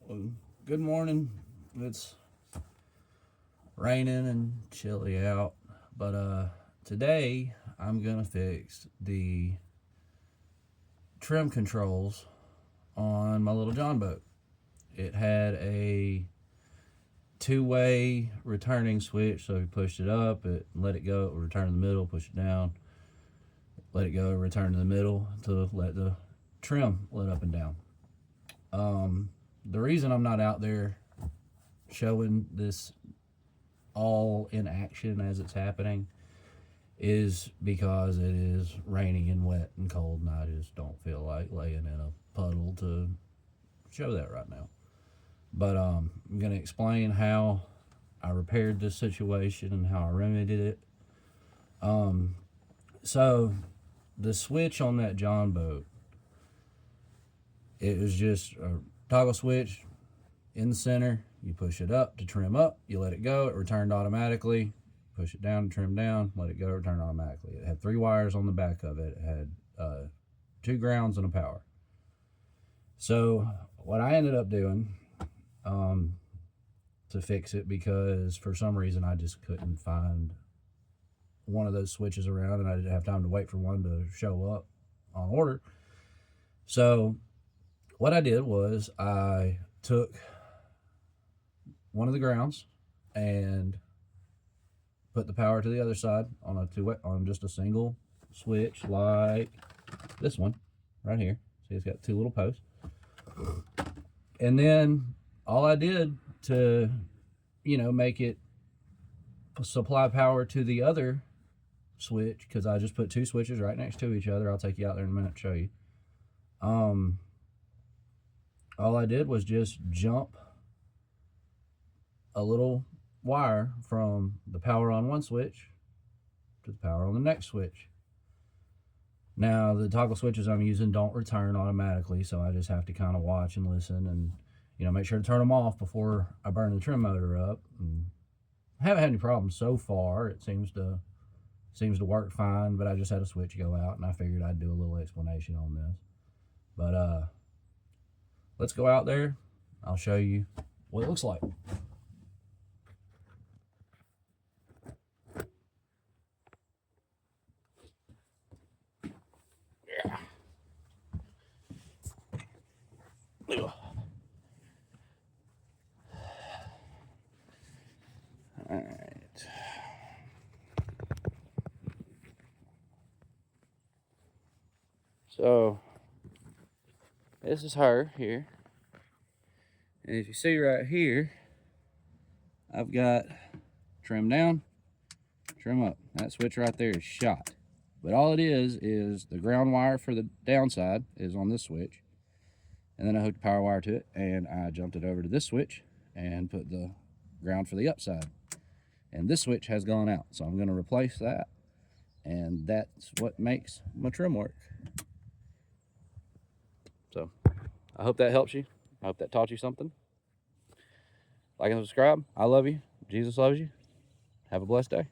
Well, good morning. It's raining and chilly out, but today I'm gonna fix the trim controls on my little John boat. It had a two-way returning switch, so we pushed it up, it let it go, it would return to the middle, push it down, let it go, return to the middle to let the trim let up and down. The reason I'm not out there showing this all in action as it's happening is because it is rainy and wet and cold, and I just don't feel like laying in a puddle to show that right now. But I'm going to explain how I repaired this situation and how I remedied it. So the switch on that John boat, it was just a toggle switch in the center. You push it up to trim up, you let it go, it returned automatically. Push it down to trim down, let it go, return automatically. It had 3 wires on the back of it. It had 2 grounds and a power. So what I ended up doing to fix it, because for some reason I just couldn't find one of those switches around, and I didn't have time to wait for one to show up on order. So what I did was I took one of the grounds and put the power to the other side on just a single switch, like this one right here. See, it's got 2 little posts. And then all I did to, make it supply power to the other switch, because I just put 2 switches right next to each other. I'll take you out there in a minute to show you. All I did was just jump a little wire from the power on one switch to the power on the next switch. Now, the toggle switches I'm using don't return automatically, so I just have to kind of watch and listen and, make sure to turn them off before I burn the trim motor up. And I haven't had any problems so far. It seems to work fine, but I just had a switch go out, and I figured I'd do a little explanation on this. But let's go out there. I'll show you what it looks like. Alright. So this is her here. And if you see right here, I've got trim down, trim up. That switch right there is shot. But all it is the ground wire for the downside is on this switch. And then I hooked the power wire to it, and I jumped it over to this switch and put the ground for the upside. And this switch has gone out, so I'm going to replace that. And that's what makes my trim work. So I hope that helps you. I hope that taught you something. Like and subscribe. I love you. Jesus loves you. Have a blessed day.